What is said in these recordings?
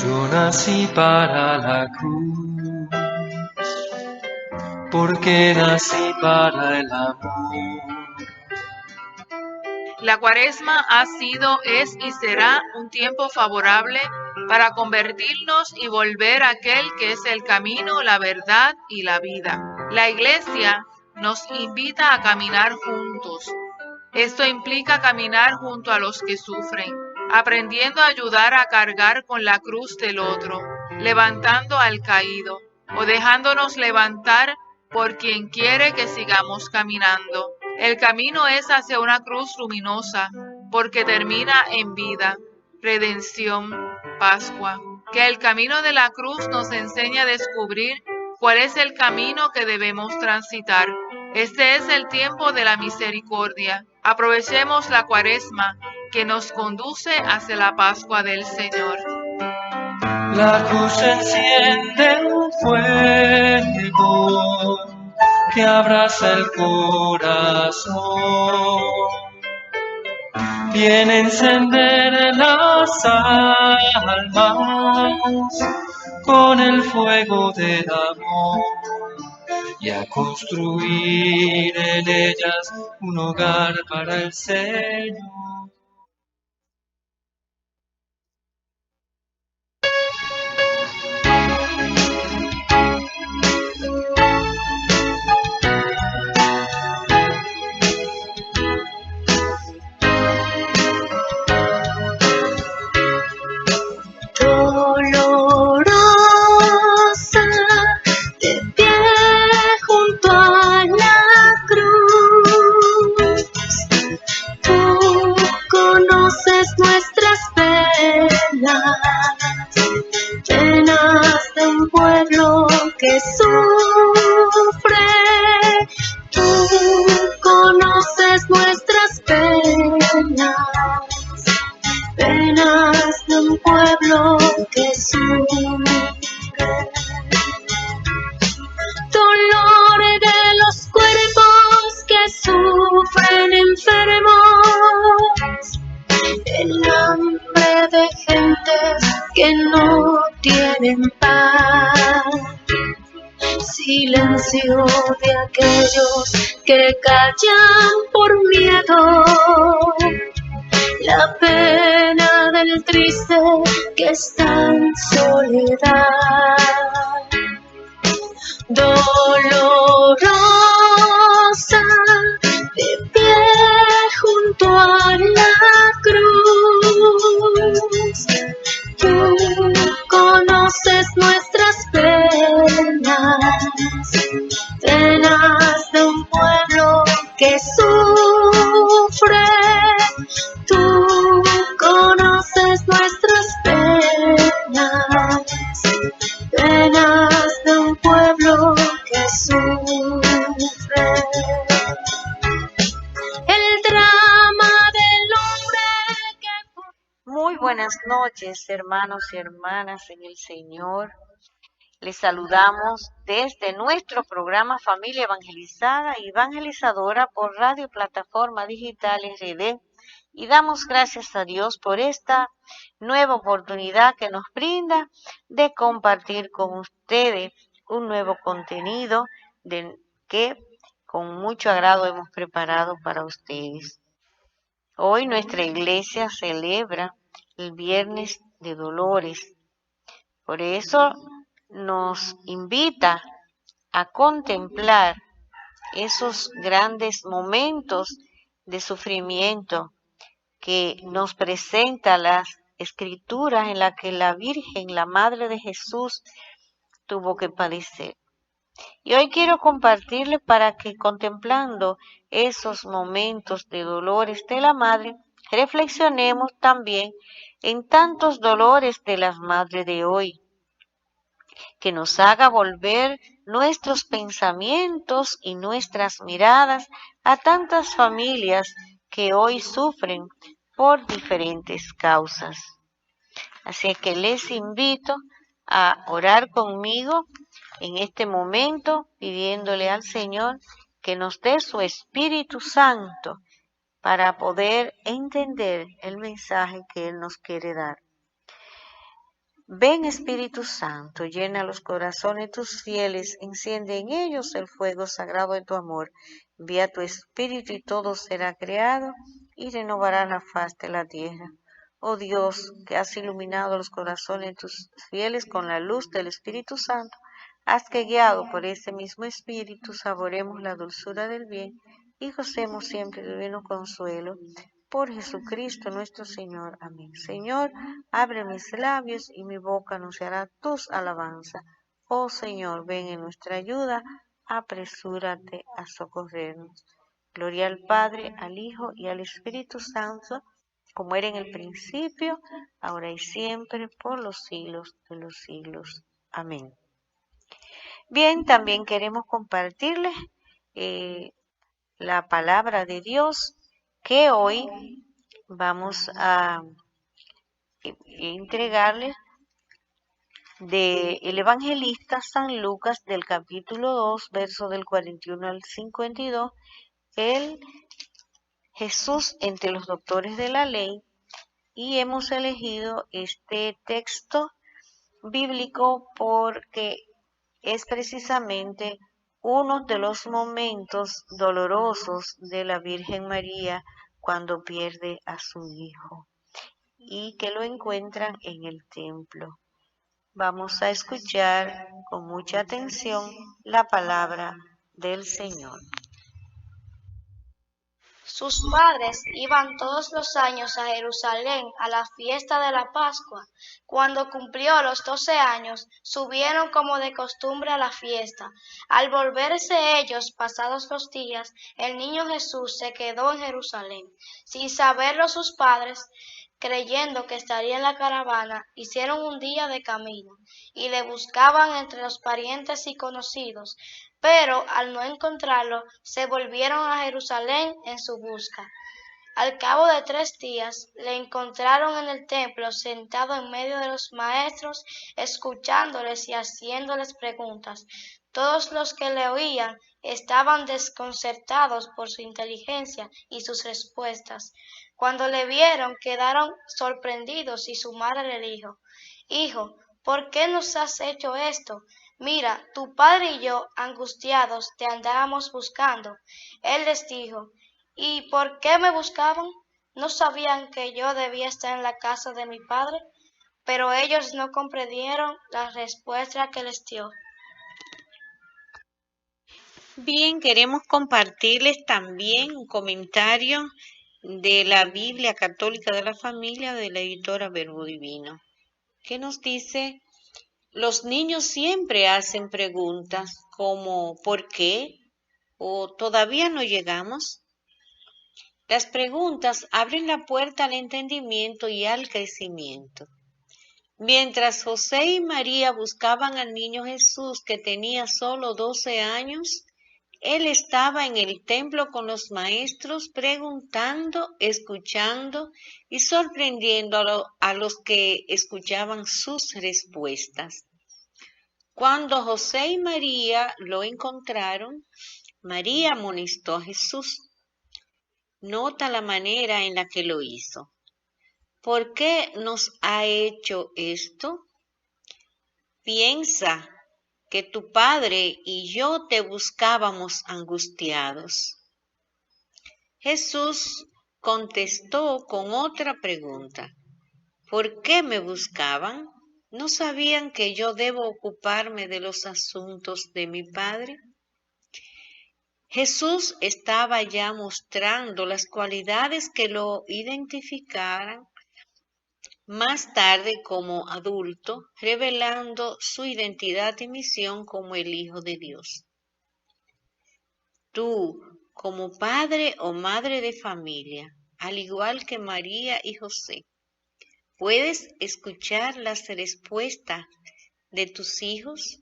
Yo nací para la cruz, porque nací para el amor. La Cuaresma ha sido, es y será un tiempo favorable para convertirnos y volver a aquel que es el camino, la verdad y la vida. La Iglesia nos invita a caminar juntos. Esto implica caminar junto a los que sufren, aprendiendo a ayudar a cargar con la cruz del otro, levantando al caído o dejándonos levantar por quien quiere que sigamos caminando. El camino es hacia una cruz luminosa, porque termina en vida, redención, Pascua. Que el camino de la cruz nos enseñe a descubrir cuál es el camino que debemos transitar. Este es el tiempo de la misericordia. Aprovechemos la Cuaresma que nos conduce hacia la Pascua del Señor. La cruz enciende un fuego que abraza el corazón. Viene a encender las almas con el fuego del amor y a construir en ellas un hogar para el Señor. Dolorosa, de pie junto a la cruz, tú conoces nuestras penas, penas de un pueblo que sufre, tú conoces nuestras penas, penas de un pueblo que sufre. Dolor de los cuerpos que sufren enfermos, el hambre de gentes que no tienen paz, silencio de aquellos que callan por miedo, la pena del triste que está en soledad. Dolorosa, de pie junto a la cruz, tú conoces nuestras penas, penas de un pueblo que sufre, tú conoces nuestras penas, penas de un pueblo que sufre. El drama del hombre que... Muy buenas noches, hermanos y hermanas en el Señor. Les saludamos desde nuestro programa Familia Evangelizada y Evangelizadora por Radio Plataforma Digital RD y damos gracias a Dios por esta nueva oportunidad que nos brinda de compartir con ustedes un nuevo contenido que con mucho agrado hemos preparado para ustedes. Hoy nuestra iglesia celebra el Viernes de Dolores. Por eso nos invita a contemplar esos grandes momentos de sufrimiento que nos presenta las escrituras en las que la Virgen, la Madre de Jesús, tuvo que padecer. Y hoy quiero compartirles para que contemplando esos momentos de dolores de la Madre, reflexionemos también en tantos dolores de las madres de hoy, que nos haga volver nuestros pensamientos y nuestras miradas a tantas familias que hoy sufren por diferentes causas. Así que les invito a orar conmigo en este momento, pidiéndole al Señor que nos dé su Espíritu Santo para poder entender el mensaje que Él nos quiere dar. Ven Espíritu Santo, llena los corazones de tus fieles, enciende en ellos el fuego sagrado de tu amor. Envía tu Espíritu y todo será creado y renovará la faz de la tierra. Oh Dios, que has iluminado los corazones de tus fieles con la luz del Espíritu Santo, haz que guiado por ese mismo Espíritu saboremos la dulzura del bien y gocemos siempre del divino consuelo. Por Jesucristo nuestro Señor. Amén. Señor, abre mis labios y mi boca anunciará tus alabanzas. Oh Señor, ven en nuestra ayuda, apresúrate a socorrernos. Gloria al Padre, al Hijo y al Espíritu Santo, como era en el principio, ahora y siempre, por los siglos de los siglos. Amén. Bien, también queremos compartirles la palabra de Dios que hoy vamos a entregarles del evangelista San Lucas del capítulo 2, verso del 41 al 52, el Jesús entre los doctores de la ley, y hemos elegido este texto bíblico porque es precisamente uno de los momentos dolorosos de la Virgen María cuando pierde a su hijo y que lo encuentran en el templo. Vamos a escuchar con mucha atención la palabra del Señor. Sus padres iban todos los años a Jerusalén a la fiesta de la Pascua. Cuando cumplió los 12 años, subieron como de costumbre a la fiesta. Al volverse ellos pasados los días, el niño Jesús se quedó en Jerusalén. Sin saberlo sus padres, creyendo que estaría en la caravana, hicieron un día de camino y le buscaban entre los parientes y conocidos. Pero al no encontrarlo, se volvieron a Jerusalén en su busca. Al cabo de 3 días, le encontraron en el templo sentado en medio de los maestros, escuchándoles y haciéndoles preguntas. Todos los que le oían estaban desconcertados por su inteligencia y sus respuestas. Cuando le vieron, quedaron sorprendidos y su madre le dijo: «Hijo, ¿por qué nos has hecho esto? Mira, tu padre y yo, angustiados, te andábamos buscando». Él les dijo: «¿Y por qué me buscaban? ¿No sabían que yo debía estar en la casa de mi padre?». Pero ellos no comprendieron la respuesta que les dio. Bien, queremos compartirles también un comentario de la Biblia Católica de la Familia de la editora Verbo Divino, que nos dice: los niños siempre hacen preguntas como ¿por qué? ¿O todavía no llegamos? Las preguntas abren la puerta al entendimiento y al crecimiento. Mientras José y María buscaban al niño Jesús, que tenía solo 12 años, él estaba en el templo con los maestros preguntando, escuchando y sorprendiendo a los que escuchaban sus respuestas. Cuando José y María lo encontraron, María amonestó a Jesús. Nota la manera en la que lo hizo. ¿Por qué nos ha hecho esto? Piensa que tu padre y yo te buscábamos angustiados. Jesús contestó con otra pregunta. ¿Por qué me buscaban? ¿No sabían que yo debo ocuparme de los asuntos de mi padre? Jesús estaba ya mostrando las cualidades que lo identificaran más tarde como adulto, revelando su identidad y misión como el Hijo de Dios. Tú, como padre o madre de familia, al igual que María y José, puedes escuchar las respuestas de tus hijos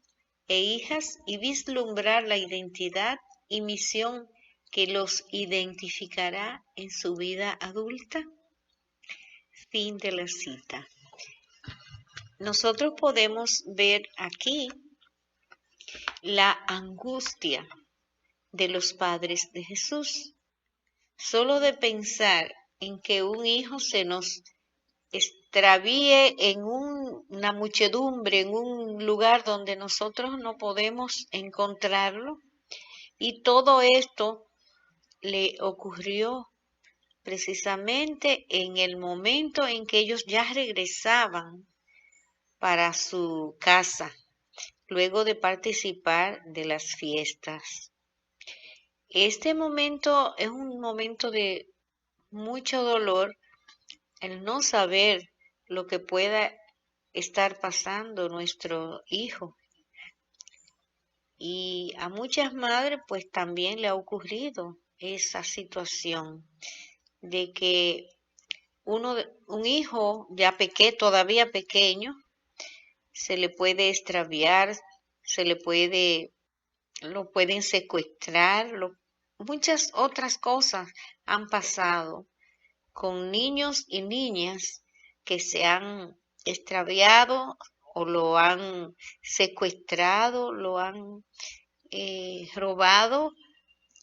e hijas y vislumbrar la identidad y misión que los identificará en su vida adulta. Fin de la cita. Nosotros podemos ver aquí la angustia de los padres de Jesús. Solo de pensar en que un hijo se nos extravíe en una muchedumbre, en un lugar donde nosotros no podemos encontrarlo. Y todo esto le ocurrió precisamente en el momento en que ellos ya regresaban para su casa, luego de participar de las fiestas. Este momento es un momento de mucho dolor, el no saber lo que pueda estar pasando nuestro hijo. Y a muchas madres pues también le ha ocurrido esa situación de que un hijo ya todavía pequeño, se le puede extraviar, lo pueden secuestrar, muchas otras cosas han pasado con niños y niñas que se han extraviado o lo han secuestrado, lo han robado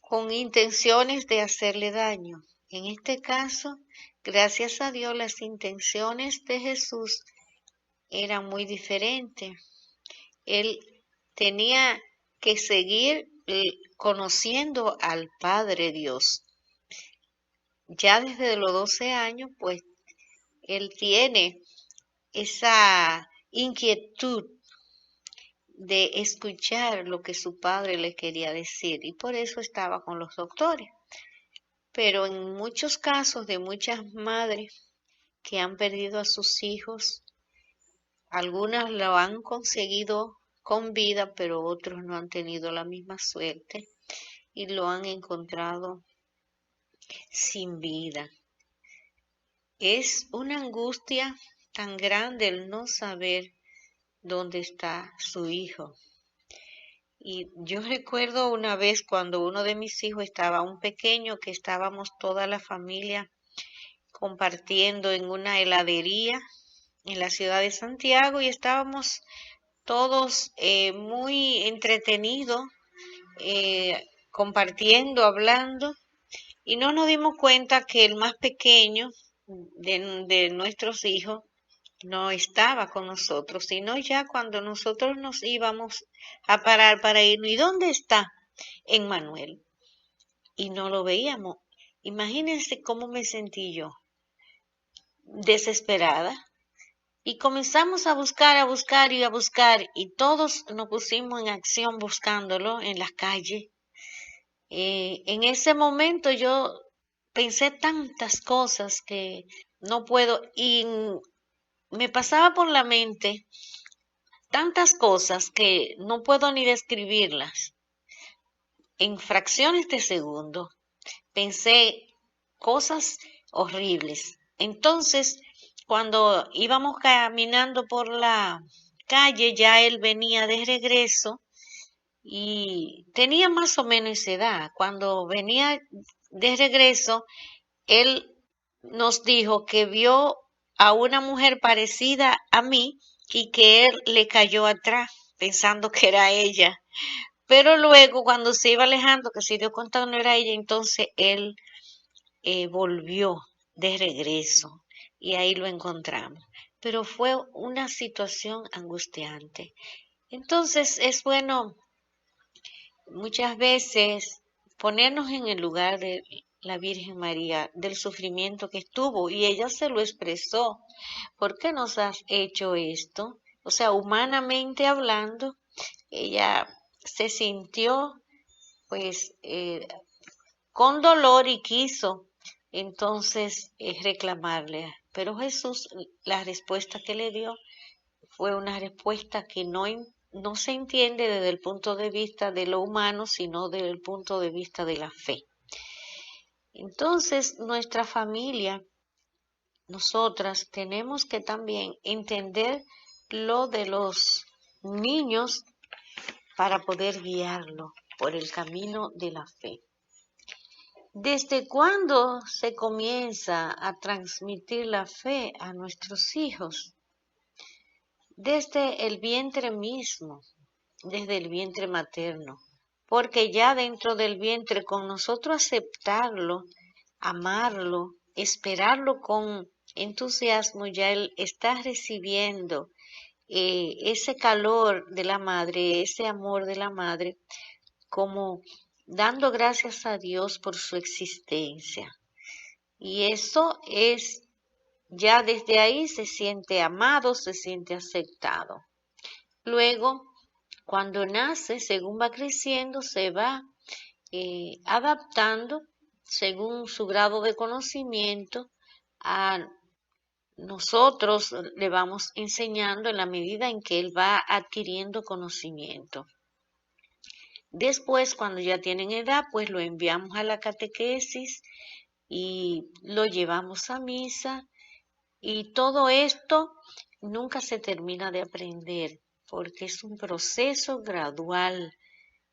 con intenciones de hacerle daño. En este caso, gracias a Dios, las intenciones de Jesús eran muy diferentes. Él tenía que seguir conociendo al Padre Dios. Ya desde los 12 años, pues, él tiene esa inquietud de escuchar lo que su padre le quería decir y por eso estaba con los doctores. Pero en muchos casos de muchas madres que han perdido a sus hijos, algunas lo han conseguido con vida, pero otros no han tenido la misma suerte y lo han encontrado sin vida. Es una angustia tan grande el no saber dónde está su hijo. Y yo recuerdo una vez cuando uno de mis hijos estaba aún pequeño, que estábamos toda la familia compartiendo en una heladería en la ciudad de Santiago y estábamos todos muy entretenidos, compartiendo, hablando, y no nos dimos cuenta que el más pequeño de nuestros hijos no estaba con nosotros, sino ya cuando nosotros nos íbamos a parar para irnos. ¿Y dónde está Emmanuel? Y no lo veíamos. Imagínense cómo me sentí yo, desesperada. Y comenzamos a buscar y todos nos pusimos en acción buscándolo en las calles. En ese momento yo pensé tantas cosas que no puedo, y me pasaba por la mente tantas cosas que no puedo ni describirlas. En fracciones de segundo pensé cosas horribles. Entonces, cuando íbamos caminando por la calle, ya él venía de regreso y tenía más o menos esa edad. Cuando venía de regreso, él nos dijo que vio a una mujer parecida a mí y que él le cayó atrás pensando que era ella. Pero luego cuando se iba alejando, que se dio cuenta que no era ella, entonces él volvió de regreso y ahí lo encontramos. Pero fue una situación angustiante. Entonces es bueno muchas veces ponernos en el lugar de la Virgen María, del sufrimiento que estuvo, y ella se lo expresó. ¿Por qué nos has hecho esto? O sea, humanamente hablando, ella se sintió pues con dolor y quiso entonces reclamarle. Pero Jesús, la respuesta que le dio fue una respuesta que no se entiende desde el punto de vista de lo humano, sino desde el punto de vista de la fe. Entonces, nuestra familia, nosotras tenemos que también entender lo de los niños para poder guiarlo por el camino de la fe. ¿Desde cuándo se comienza a transmitir la fe a nuestros hijos? Desde el vientre mismo, desde el vientre materno, porque ya dentro del vientre con nosotros aceptarlo, amarlo, esperarlo con entusiasmo, ya él está recibiendo ese calor de la madre, ese amor de la madre, como dando gracias a Dios por su existencia. Y eso es, ya desde ahí se siente amado, se siente aceptado. Luego, cuando nace, según va creciendo, se va adaptando según su grado de conocimiento. A nosotros le vamos enseñando en la medida en que él va adquiriendo conocimiento. Después, cuando ya tienen edad, pues lo enviamos a la catequesis y lo llevamos a misa, y todo esto nunca se termina de aprender porque es un proceso gradual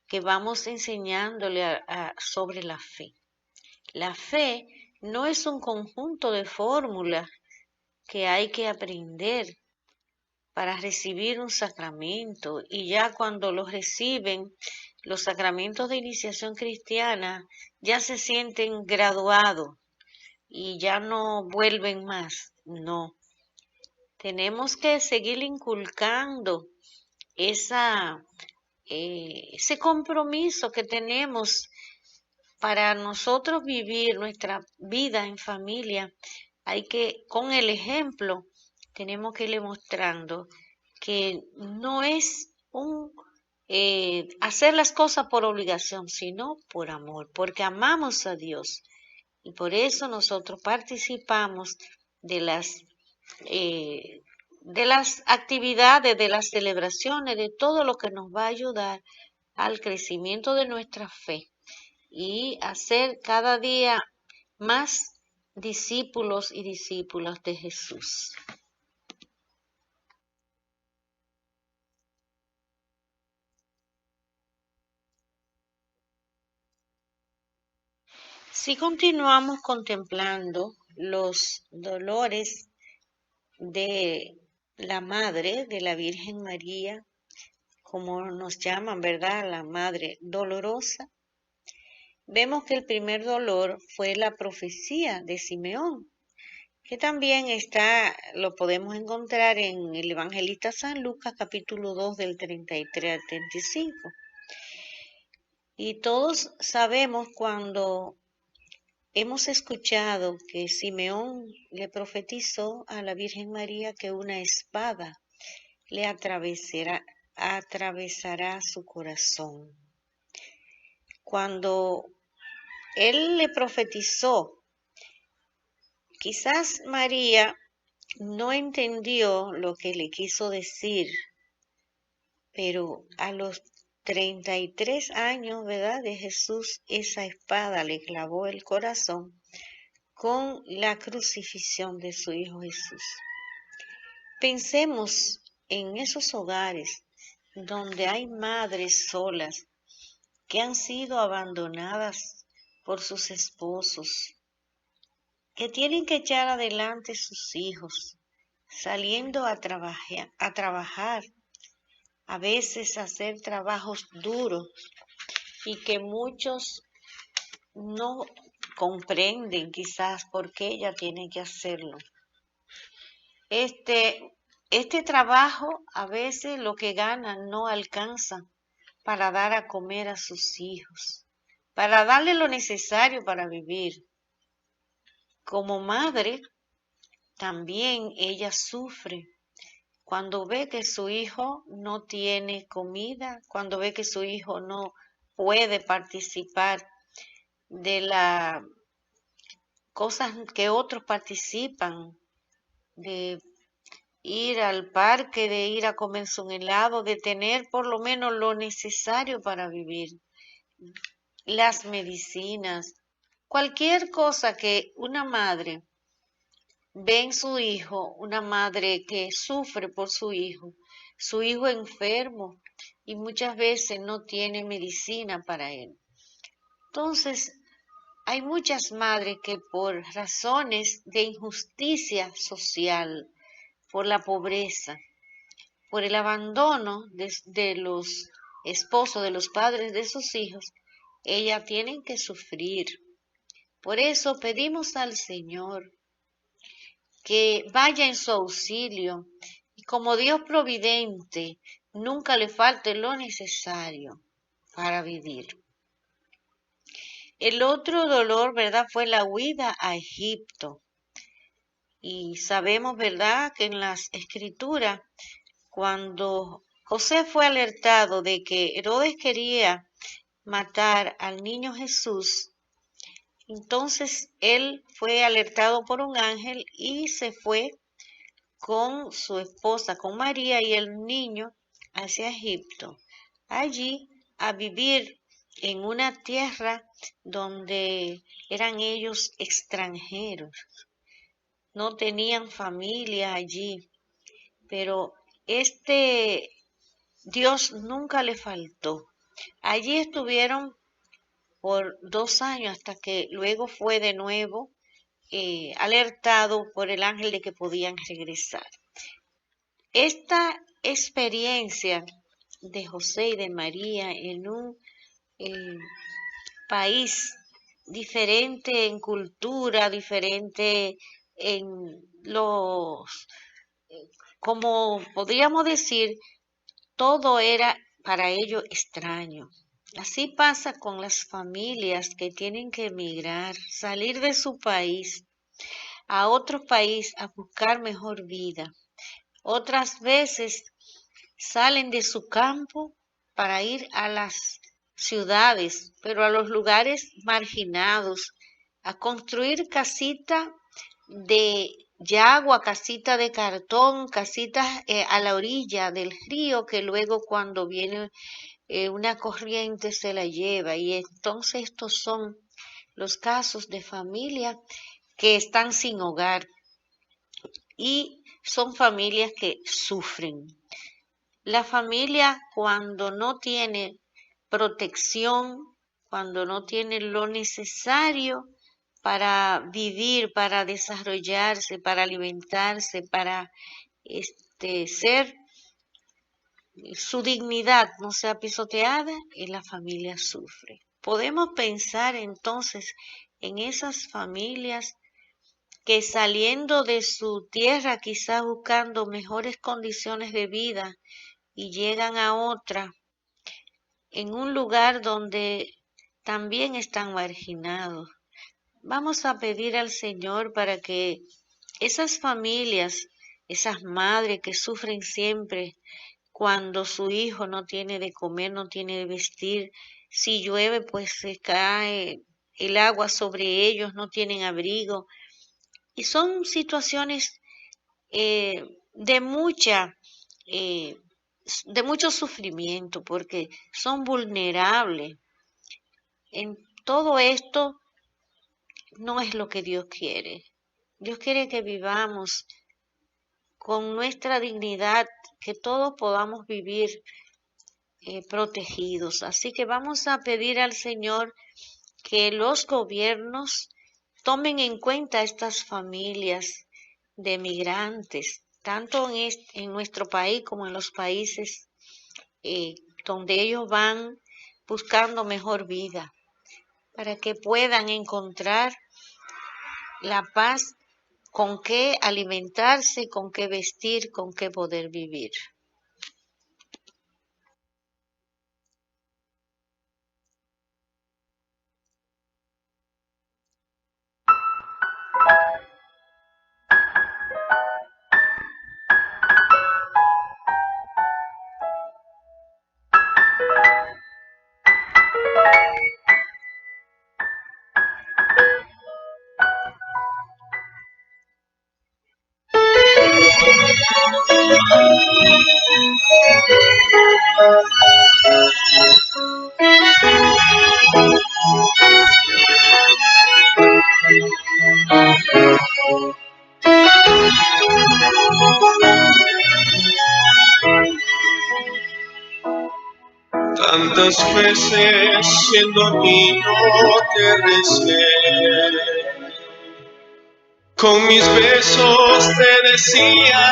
que vamos enseñándole sobre la fe. La fe no es un conjunto de fórmulas que hay que aprender para recibir un sacramento, y ya cuando lo reciben, los sacramentos de iniciación cristiana ya se sienten graduados y ya no vuelven más. No, tenemos que seguir inculcando ese compromiso que tenemos para nosotros vivir nuestra vida en familia. Hay que, con el ejemplo, tenemos que irle mostrando que no es hacer las cosas por obligación, sino por amor, porque amamos a Dios. Y por eso nosotros participamos de las actividades, de las celebraciones, de todo lo que nos va a ayudar al crecimiento de nuestra fe y hacer cada día más discípulos y discípulas de Jesús. Si continuamos contemplando los dolores de la Madre, de la Virgen María, como nos llaman, ¿verdad?, la Madre Dolorosa, vemos que el primer dolor fue la profecía de Simeón, que también lo podemos encontrar en el Evangelista San Lucas, capítulo 2, del 33 al 35. Y todos sabemos cuando hemos escuchado que Simeón le profetizó a la Virgen María que una espada le atravesará su corazón. Cuando él le profetizó, quizás María no entendió lo que le quiso decir, pero a los 33 años, ¿verdad?, de Jesús, esa espada le clavó el corazón con la crucifixión de su Hijo Jesús. Pensemos en esos hogares donde hay madres solas que han sido abandonadas por sus esposos, que tienen que echar adelante sus hijos, saliendo a trabajar, a veces hacer trabajos duros, y que muchos no comprenden quizás por qué ella tiene que hacerlo. Este trabajo, a veces lo que ganan no alcanza para dar a comer a sus hijos, para darle lo necesario para vivir. Como madre, también ella sufre cuando ve que su hijo no tiene comida, cuando ve que su hijo no puede participar de las cosas que otros participan, de ir al parque, de ir a comerse un helado, de tener por lo menos lo necesario para vivir, las medicinas, cualquier cosa que una madre ve en su hijo, una madre que sufre por su hijo enfermo, y muchas veces no tiene medicina para él. Entonces, hay muchas madres que por razones de injusticia social, por la pobreza, por el abandono de los esposos, de los padres de sus hijos, ellas tienen que sufrir. Por eso pedimos al Señor que vaya en su auxilio y como Dios providente, nunca le falte lo necesario para vivir. El otro dolor, ¿verdad?, fue la huida a Egipto. Y sabemos, ¿verdad?, que en las escrituras, cuando José fue alertado de que Herodes quería matar al niño Jesús, entonces él fue alertado por un ángel y se fue con su esposa, con María y el niño hacia Egipto, allí a vivir en una tierra donde eran ellos extranjeros, no tenían familia allí, pero Dios nunca le faltó. Allí estuvieron por 2 años hasta que luego fue de nuevo alertado por el ángel de que podían regresar. Esta experiencia de José y de María en un país diferente en cultura, diferente en como podríamos decir, todo era para ellos extraño. Así pasa con las familias que tienen que emigrar, salir de su país a otro país a buscar mejor vida. Otras veces salen de su campo para ir a las ciudades, pero a los lugares marginados, a construir casita de yagua, casita de cartón, casitas a la orilla del río que luego cuando viene una corriente se la lleva. Y entonces estos son los casos de familia que están sin hogar y son familias que sufren. La familia cuando no tiene protección, cuando no tiene lo necesario para vivir, para desarrollarse, para alimentarse, para ser, su dignidad no sea pisoteada, y la familia sufre. Podemos pensar entonces en esas familias que saliendo de su tierra, quizás buscando mejores condiciones de vida, y llegan a otra, en un lugar donde también están marginados. Vamos a pedir al Señor para que esas familias, esas madres que sufren siempre cuando su hijo no tiene de comer, no tiene de vestir, si llueve pues se cae el agua sobre ellos, no tienen abrigo. Y son situaciones de mucho sufrimiento porque son vulnerables. En todo esto no es lo que Dios quiere. Dios quiere que vivamos con nuestra dignidad, que todos podamos vivir protegidos. Así que vamos a pedir al Señor que los gobiernos tomen en cuenta estas familias de migrantes, tanto en nuestro país como en los países donde ellos van buscando mejor vida, para que puedan encontrar la paz, con qué alimentarse, con qué vestir, con qué poder vivir. Tantas veces siendo niño te recé, con mis besos te decía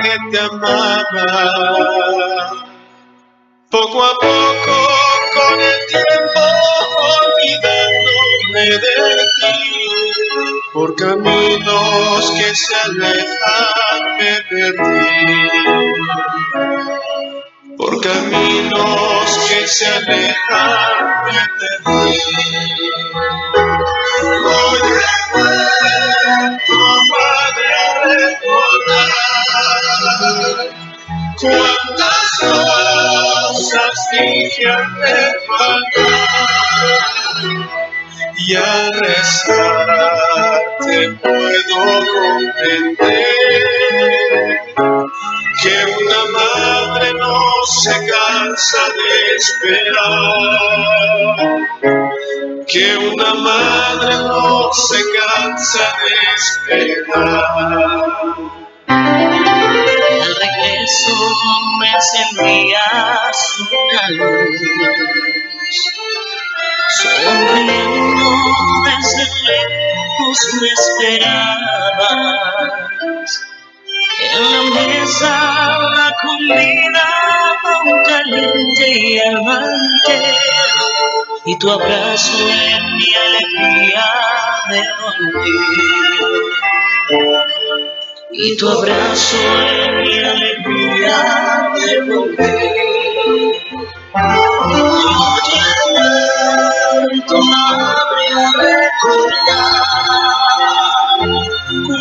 que te amaba. Poco a poco con el tiempo olvidándome de ti, por caminos que se alejan me perdí, por caminos que se alejan me perdí. Hoy he vuelto, Madre, a recordar cuántas cosas dije ante tu altar, y al rezarte puedo comprender que una madre no se cansa de esperar, que una madre no se cansa de esperar. Al regreso me encendías una luz, sonriendo desde lejos me esperabas. En la mesa la comida aún caliente y al mantel, y tu abrazo en mi alegría de dormir. Y tu abrazo en mi alegría de volver. Hoy he vuelto, Madre, a recordar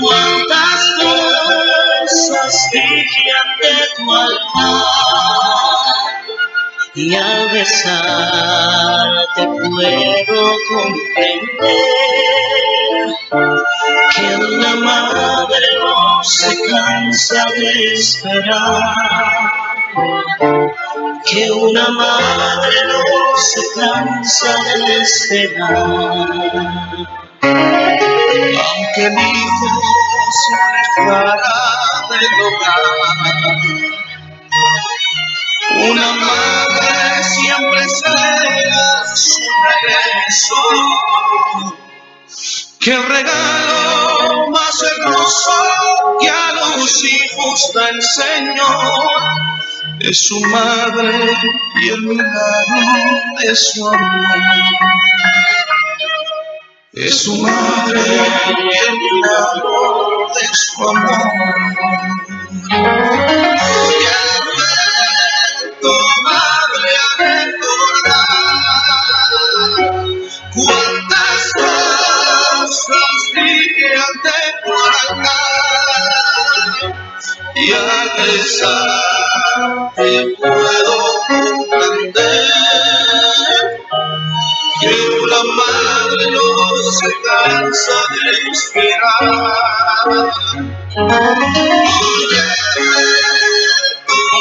cuántas cosas dije ante tu altar, y al besarte puedo comprender que una madre no se cansa de esperar, que una madre no se cansa de esperar. Aunque mi hijo se alejara del hogar, una madre siempre espera su regreso. ¡Qué regalo más hermoso que a los hijos da el Señor! Es su madre y el milagro de su amor. Es su madre y el milagro de su amor. Y he vuelto, Madre, a recordar cuántas cosas dije ante tu altar, y al besarte puedo comprender que una madre no se cansa de esperar. Hoy he vuelto,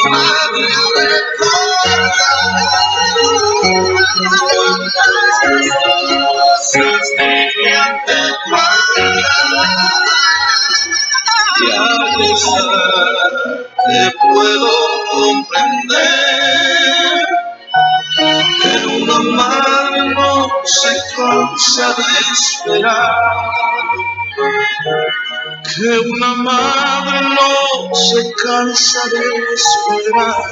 Madre, a recordar cosas dije ante tu altar, y al besarte puedo comprender que una madre no se cansa de esperar, que una madre no se cansa de esperar,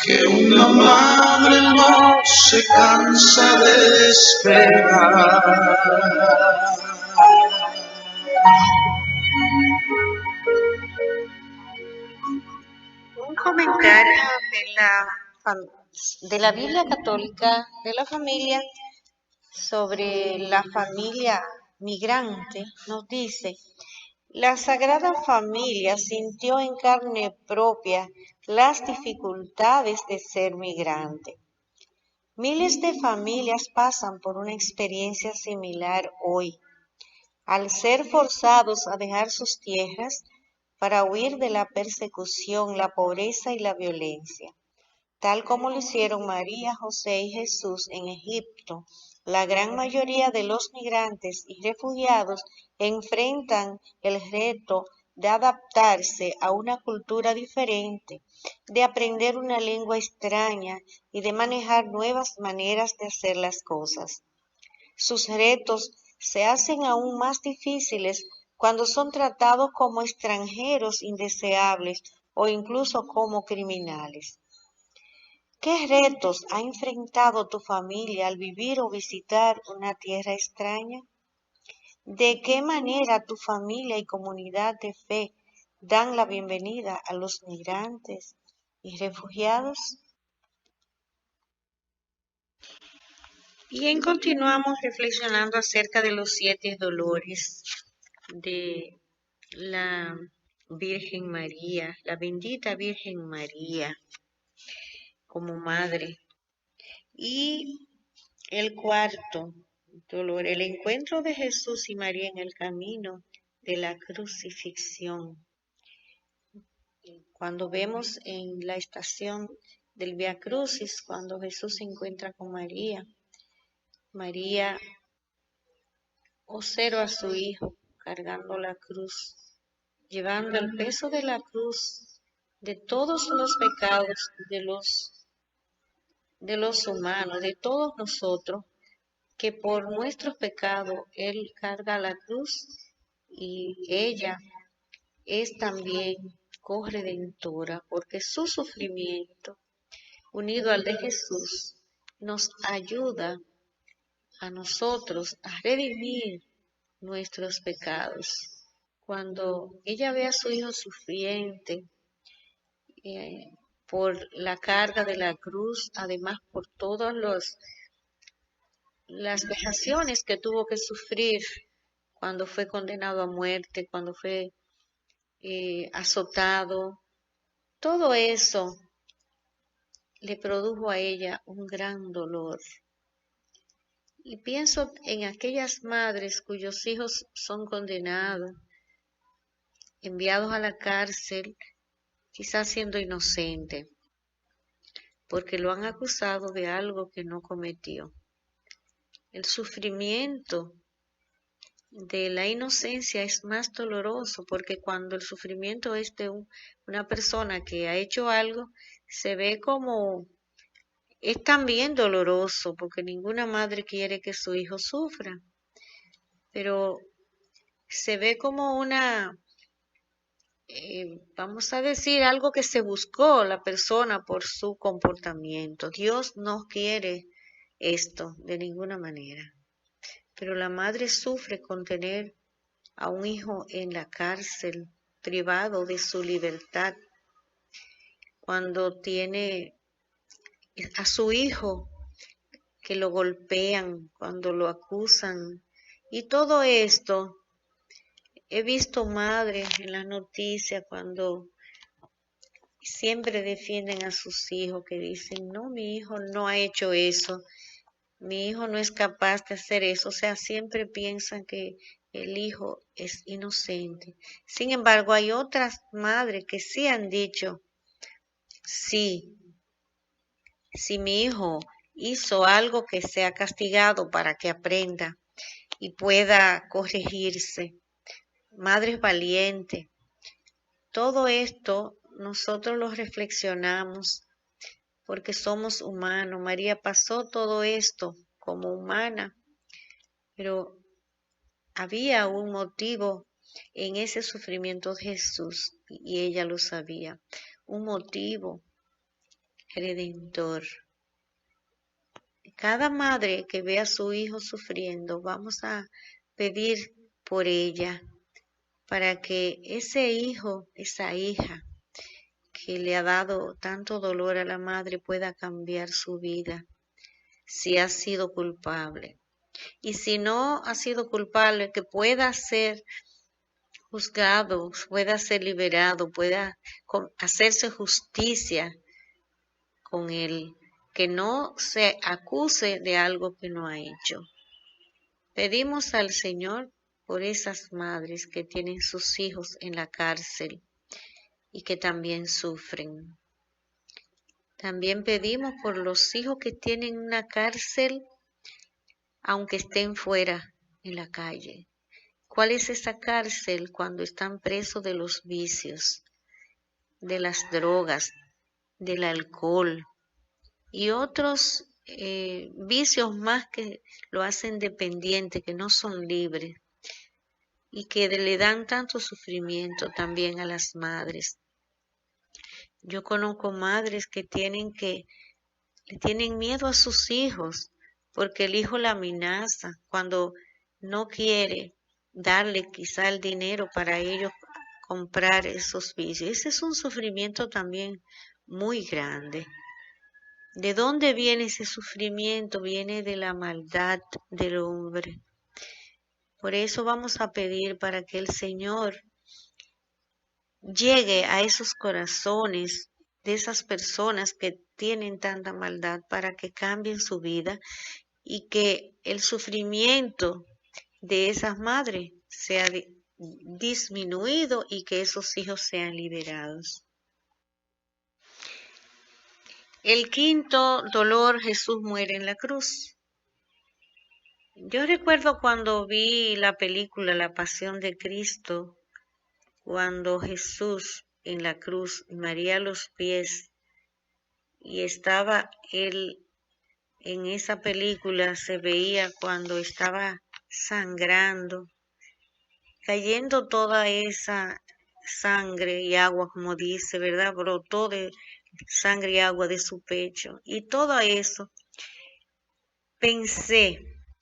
que una madre no se cansa de esperar. Un comentario de la Biblia Católica de la Familia sobre la familia migrante nos dice: la Sagrada Familia sintió en carne propia las dificultades de ser migrante. Miles de familias pasan por una experiencia similar hoy, al ser forzados a dejar sus tierras para huir de la persecución, la pobreza y la violencia, tal como lo hicieron María, José y Jesús en Egipto. La gran mayoría de los migrantes y refugiados enfrentan el reto de adaptarse a una cultura diferente, de aprender una lengua extraña y de manejar nuevas maneras de hacer las cosas. Sus retos se hacen aún más difíciles cuando son tratados como extranjeros indeseables o incluso como criminales. ¿Qué retos ha enfrentado tu familia al vivir o visitar una tierra extraña? ¿De qué manera tu familia y comunidad de fe dan la bienvenida a los migrantes y refugiados? Bien, continuamos reflexionando acerca de los 7 dolores de la Virgen María, la bendita Virgen María como madre. Y el cuarto dolor, el encuentro de Jesús y María en el camino de la crucifixión. Cuando vemos en la estación del Vía Crucis, cuando Jesús se encuentra con María, María observa a su hijo cargando la cruz, llevando el peso de la cruz de todos los pecados de los humanos, de todos nosotros, que por nuestros pecados Él carga la cruz y ella es también corredentora, porque su sufrimiento, unido al de Jesús, nos ayuda a nosotros a redimir nuestros pecados. Cuando ella ve a su hijo sufriente por la carga de la cruz, además por todas las vejaciones que tuvo que sufrir cuando fue condenado a muerte, cuando fue azotado, todo eso le produjo a ella un gran dolor. Y pienso en aquellas madres cuyos hijos son condenados, enviados a la cárcel, quizás siendo inocente, porque lo han acusado de algo que no cometió. El sufrimiento de la inocencia es más doloroso, porque cuando el sufrimiento es de una persona que ha hecho algo, se ve como es también doloroso, porque ninguna madre quiere que su hijo sufra, pero se ve como vamos a decir, algo que se buscó la persona por su comportamiento. Dios no quiere esto de ninguna manera, pero la madre sufre con tener a un hijo en la cárcel, privado de su libertad, cuando tiene a su hijo que lo golpean, cuando lo acusan. Y todo esto, he visto madres en las noticias cuando siempre defienden a sus hijos, que dicen, no, mi hijo no ha hecho eso, mi hijo no es capaz de hacer eso. O sea, siempre piensan que el hijo es inocente. Sin embargo, hay otras madres que sí han dicho, sí, si mi hijo hizo algo, que sea castigado para que aprenda y pueda corregirse. Madres valientes. Todo esto nosotros lo reflexionamos porque somos humanos. María pasó todo esto como humana, pero había un motivo en ese sufrimiento de Jesús y ella lo sabía. Un motivo redentor. Cada madre que ve a su hijo sufriendo, vamos a pedir por ella, para que ese hijo, esa hija que le ha dado tanto dolor a la madre pueda cambiar su vida, si ha sido culpable. Y si no ha sido culpable, que pueda ser juzgado, pueda ser liberado, pueda hacerse justicia con él, que no se acuse de algo que no ha hecho. Pedimos al Señor por esas madres que tienen sus hijos en la cárcel y que también sufren. También pedimos por los hijos que tienen una cárcel, aunque estén fuera en la calle. ¿Cuál es esa cárcel? Cuando están presos de los vicios, de las drogas, del alcohol y otros vicios más que lo hacen dependiente, que no son libres y que le dan tanto sufrimiento también a las madres. Yo conozco madres que le tienen miedo a sus hijos porque el hijo la amenaza cuando no quiere darle quizá el dinero para ellos comprar esos vicios. Ese es un sufrimiento también muy grande. ¿De dónde viene ese sufrimiento? Viene de la maldad del hombre. Por eso vamos a pedir para que el Señor llegue a esos corazones de esas personas que tienen tanta maldad, para que cambien su vida y que el sufrimiento de esas madres sea disminuido y que esos hijos sean liberados. El quinto dolor, Jesús muere en la cruz. Yo recuerdo cuando vi la película La Pasión de Cristo, cuando Jesús en la cruz, María a los pies, y estaba él en esa película, se veía cuando estaba sangrando, cayendo toda esa sangre y agua, como dice, ¿verdad? Brotó de sangre y agua de su pecho. Y todo eso, pensé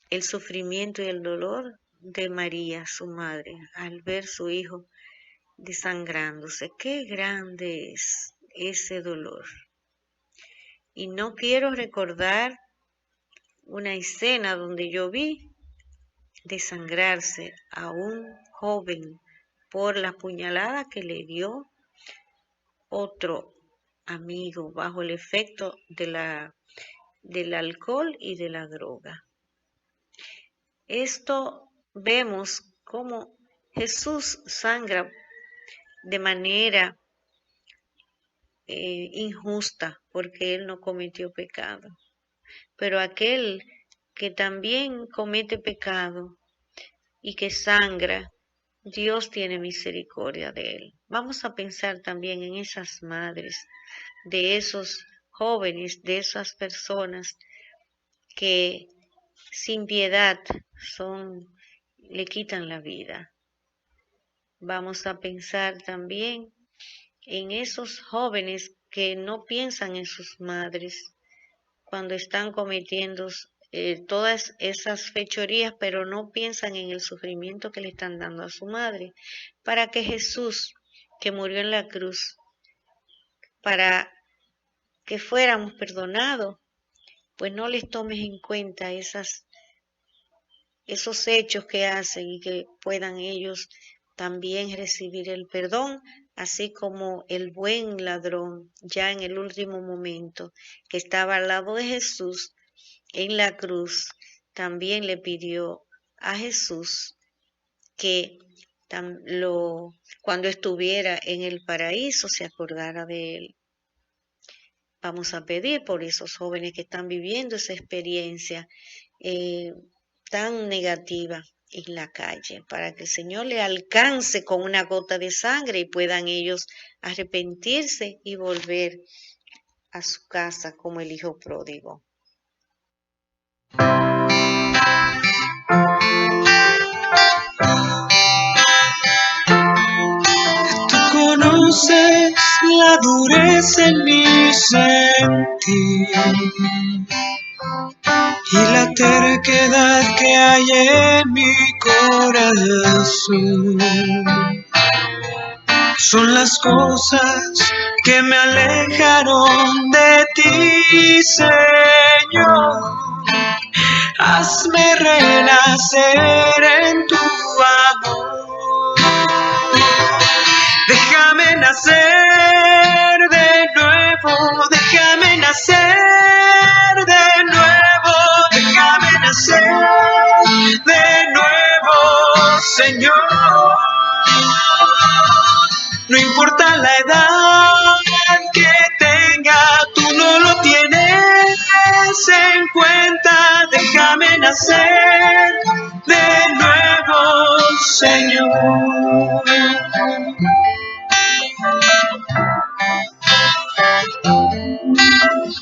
el sufrimiento y el dolor de María, su madre, al ver su hijo desangrándose. Qué grande es ese dolor. Y no quiero recordar una escena donde yo vi desangrarse a un joven por la puñalada que le dio otro amigo bajo el efecto del alcohol y de la droga. Esto vemos cómo Jesús sangra de manera injusta porque él no cometió pecado. Pero aquel que también comete pecado y que sangra, Dios tiene misericordia de él. Vamos a pensar también en esas madres, de esos jóvenes, de esas personas que sin piedad le quitan la vida. Vamos a pensar también en esos jóvenes que no piensan en sus madres cuando están cometiendo todas esas fechorías, pero no piensan en el sufrimiento que le están dando a su madre, para que Jesús, que murió en la cruz, para que fuéramos perdonados, pues no les tomes en cuenta esos hechos que hacen y que puedan ellos también recibir el perdón, así como el buen ladrón, ya en el último momento, que estaba al lado de Jesús en la cruz, también le pidió a Jesús que cuando estuviera en el paraíso se acordara de él. Vamos a pedir por esos jóvenes que están viviendo esa experiencia tan negativa en la calle, para que el Señor le alcance con una gota de sangre y puedan ellos arrepentirse y volver a su casa como el hijo pródigo. Tú conoces la dureza en mi sentir y la terquedad que hay en mi corazón. Son las cosas que me alejaron de ti, Señor. Hazme renacer en tu amor. Déjame nacer de nuevo, déjame nacer de nuevo, déjame nacer de nuevo, Señor. No importa la edad que tenga, tú no lo tienes en cuenta. Déjame nacer de nuevo, Señor.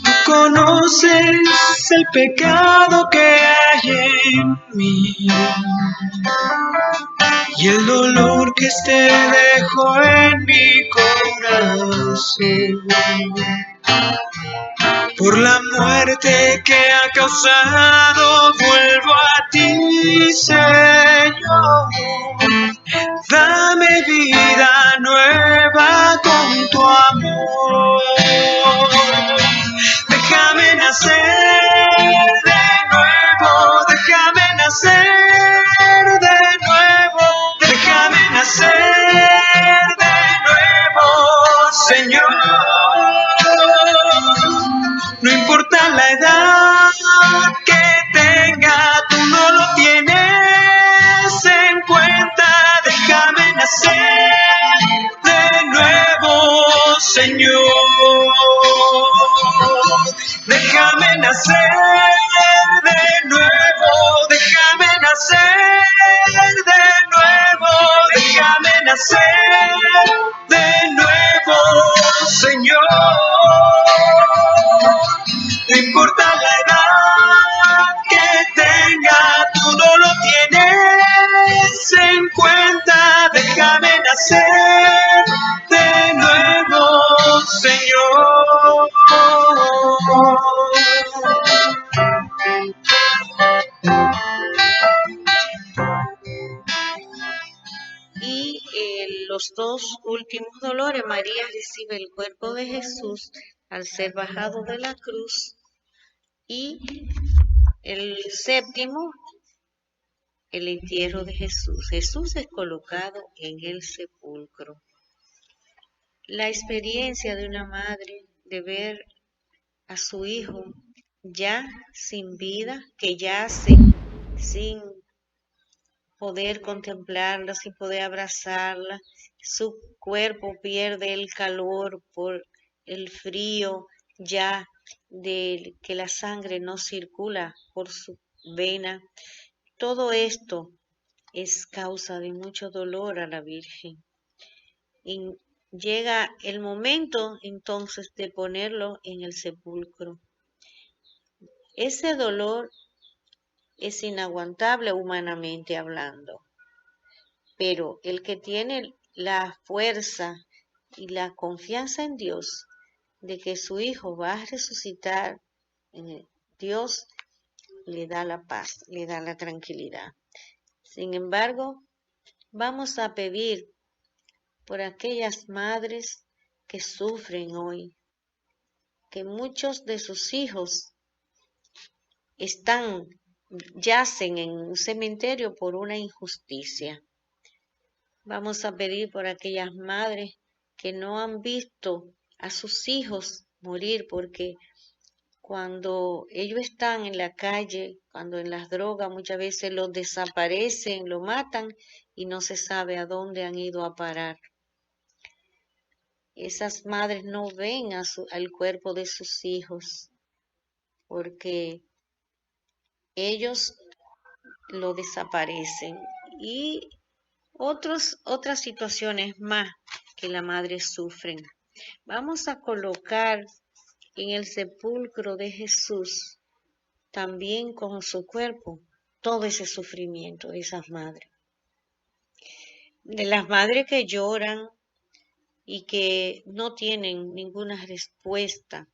Tú conoces el pecado que hay en mí y el dolor que dejó en mi corazón. Por la muerte que ha causado, vuelvo a ti, Señor. Dame vida nueva con tu amor. Déjame nacer de nuevo, déjame nacer de nuevo, déjame nacer de nuevo, Señor. No importa la edad que tenga, tú no lo tienes en cuenta. Déjame nacer de nuevo, Señor. Déjame nacer de nuevo, déjame nacer de nuevo, déjame nacer de nuevo, Señor. No importa la edad que tenga, tú no lo tienes en cuenta. Déjame nacer de nuevo, Señor. Y los dos últimos dolores, María recibe el cuerpo de Jesús al ser bajado de la cruz. Y el séptimo, el entierro de Jesús. Jesús es colocado en el sepulcro. La experiencia de una madre de ver a su hijo ya sin vida, que yace sin poder contemplarla, sin poder abrazarla, su cuerpo pierde el calor por el frío ya de que la sangre no circula por su vena. Todo esto es causa de mucho dolor a la Virgen. Y llega el momento entonces de ponerlo en el sepulcro. Ese dolor es inaguantable humanamente hablando, pero el que tiene la fuerza y la confianza en Dios de que su hijo va a resucitar, Dios le da la paz, le da la tranquilidad. Sin embargo, vamos a pedir por aquellas madres que sufren hoy, que muchos de sus hijos yacen en un cementerio por una injusticia. Vamos a pedir por aquellas madres que no han visto a sus hijos morir, porque cuando ellos están en la calle, cuando en las drogas, muchas veces los desaparecen, lo matan y no se sabe a dónde han ido a parar. Esas madres no ven al cuerpo de sus hijos porque ellos lo desaparecen. Y otras situaciones más que la madre sufren. Vamos a colocar en el sepulcro de Jesús, también con su cuerpo, todo ese sufrimiento de esas madres. De las madres que lloran y que no tienen ninguna respuesta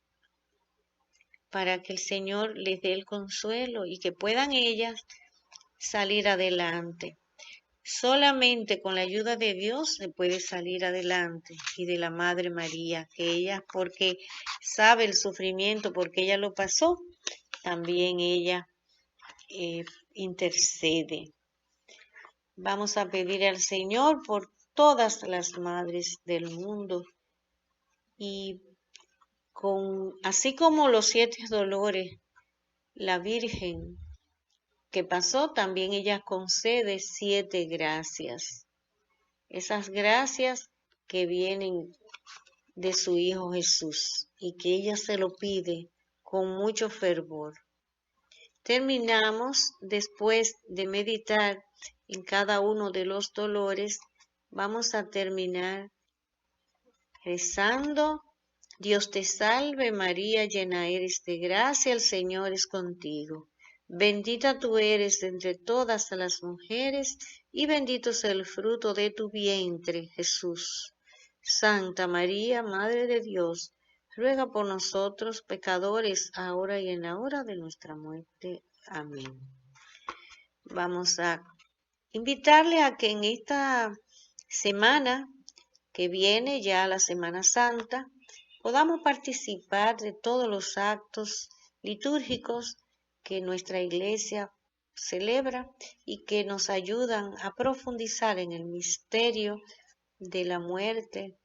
para que el Señor les dé el consuelo y que puedan ellas salir adelante. Solamente con la ayuda de Dios se puede salir adelante, y de la Madre María, que ella, porque sabe el sufrimiento, porque ella lo pasó, también ella intercede. Vamos a pedir al Señor por todas las madres del mundo, y así como los 7 dolores, la Virgen que pasó, también ella concede 7 gracias. Esas gracias que vienen de su Hijo Jesús y que ella se lo pide con mucho fervor. Terminamos, después de meditar en cada uno de los dolores, vamos a terminar rezando: Dios te salve María, llena eres de gracia, el Señor es contigo. Bendita tú eres entre todas las mujeres, y bendito es el fruto de tu vientre, Jesús. Santa María, Madre de Dios, ruega por nosotros pecadores, ahora y en la hora de nuestra muerte. Amén. Vamos a invitarle a que en esta semana que viene, ya la Semana Santa, podamos participar de todos los actos litúrgicos que nuestra iglesia celebra y que nos ayudan a profundizar en el misterio de la muerte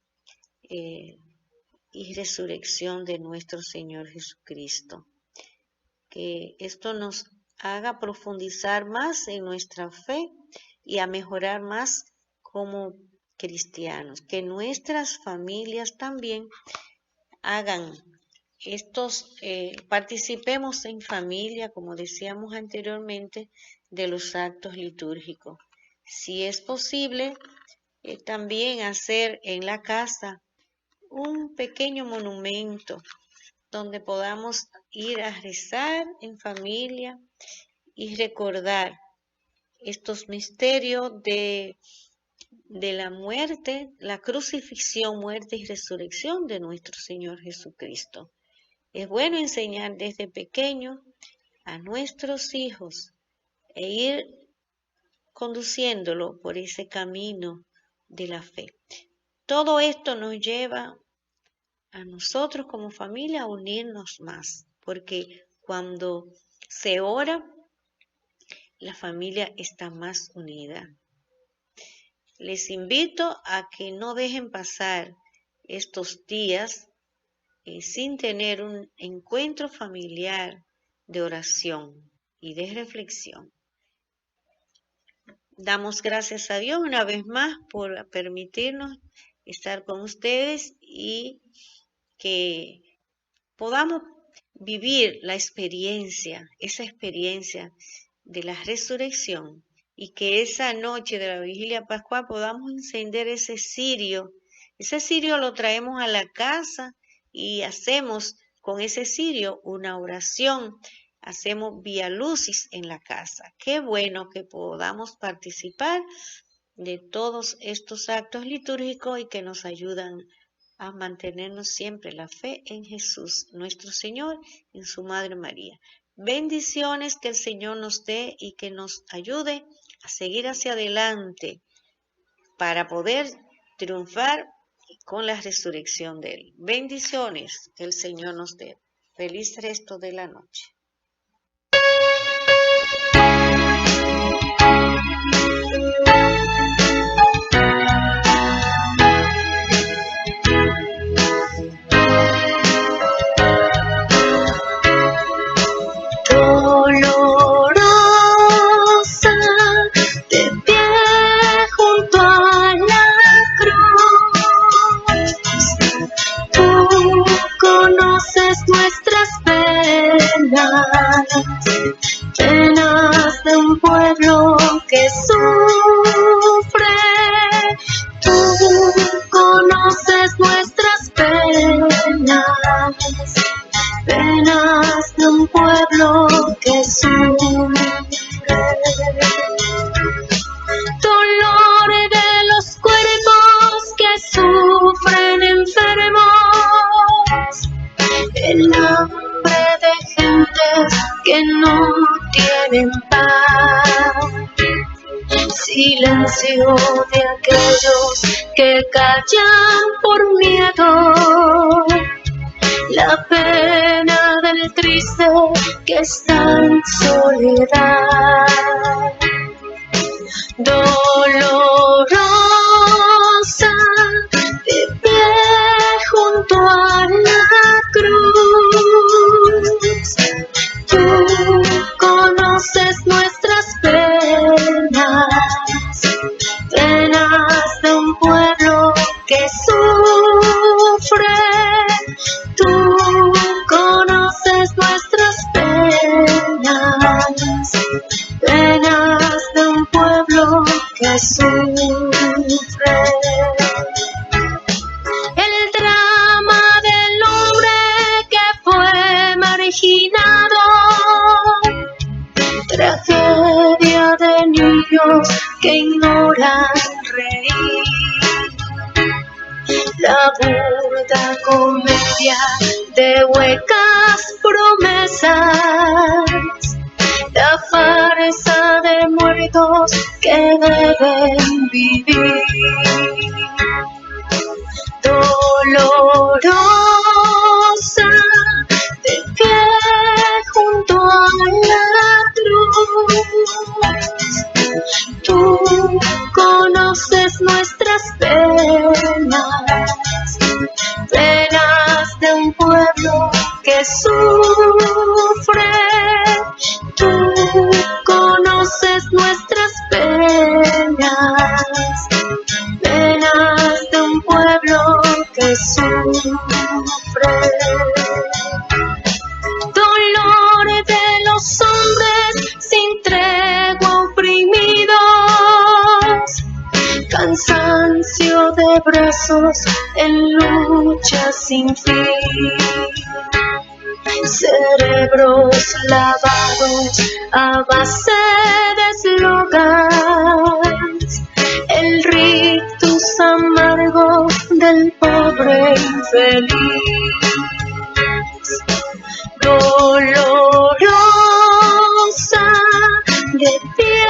y resurrección de nuestro Señor Jesucristo. Que esto nos haga profundizar más en nuestra fe y a mejorar más como cristianos. Que nuestras familias también hagan participemos en familia, como decíamos anteriormente, de los actos litúrgicos. Si es posible, también hacer en la casa un pequeño monumento donde podamos ir a rezar en familia y recordar estos misterios de la muerte, la crucifixión, muerte y resurrección de nuestro Señor Jesucristo. Es bueno enseñar desde pequeño a nuestros hijos e ir conduciéndolo por ese camino de la fe. Todo esto nos lleva a nosotros como familia a unirnos más, porque cuando se ora, la familia está más unida. Les invito a que no dejen pasar estos días sin tener un encuentro familiar de oración y de reflexión. Damos gracias a Dios una vez más por permitirnos estar con ustedes y que podamos vivir esa experiencia de la resurrección, y que esa noche de la vigilia pascual podamos encender ese cirio. Ese cirio lo traemos a la casa y hacemos con ese cirio una oración, hacemos vía lucis en la casa. Qué bueno que podamos participar de todos estos actos litúrgicos y que nos ayudan a mantenernos siempre la fe en Jesús, nuestro Señor, en su Madre María. Bendiciones que el Señor nos dé y que nos ayude a seguir hacia adelante para poder triunfar con la resurrección de Él. Bendiciones que el Señor nos dé. Feliz resto de la noche. Dolorosa, de pie junto a la cruz, tú conoces nuestras penas, penas de un pueblo que sufre. Tú conoces nuestras penas, penas de un pueblo que sufre. Dolor de los cuerpos que sufren enfermos, el hambre de gentes que no tienen paz, silencio de aquellos que callan por miedo, la pena del triste que está en soledad. Dolorosa, de pie junto a la cruz, tú conoces nuestras penas, penas de un pueblo que sufre. Tú conoces nuestras penas, penas de un pueblo que sufre. El drama del hombre que fue marginado, tragedia de niños que ignoran reír, la burda esta comedia de huecas promesas, la farsa de muertos que deben vivir. Dolorosa, de pie junto a la cruz, tú conoces nuestras penas, penas de un pueblo que sufre. Tú conoces nuestras penas, penas de un pueblo que sufre. Dolor de los hombres sin tregua oprimidos, cansancio de brazos en lucha sin fin, cerebros lavados a base de eslogans, el rictus amargo del pobre infeliz. Dolorosa, de pie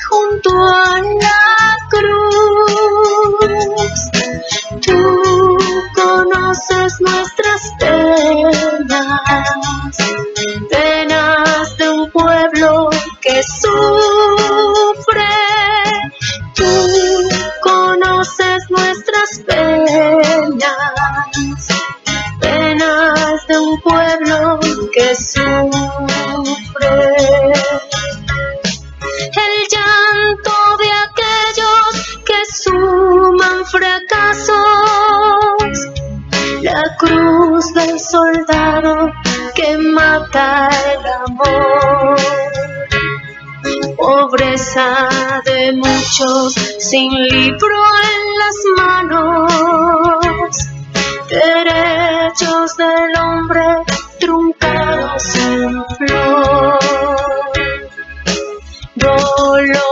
junto a la cruz, tú conoces nuestras penas, penas de un pueblo que sufre. Tú conoces nuestras penas, penas de un pueblo que sufre. El llanto de aquellos que suman fracasos, la cruz del soldado que mata el amor, pobreza de muchos sin libro en las manos, derechos del hombre truncados en flor. Dolorosa,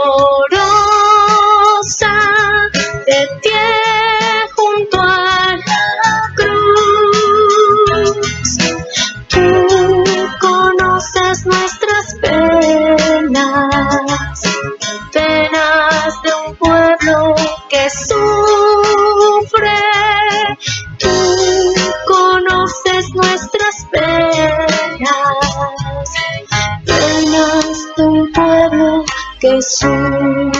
de pie junto a la cruz, tú conoces nuestras penas, penas de un pueblo que sufre. Tú conoces nuestras penas, penas de un pueblo que sufre.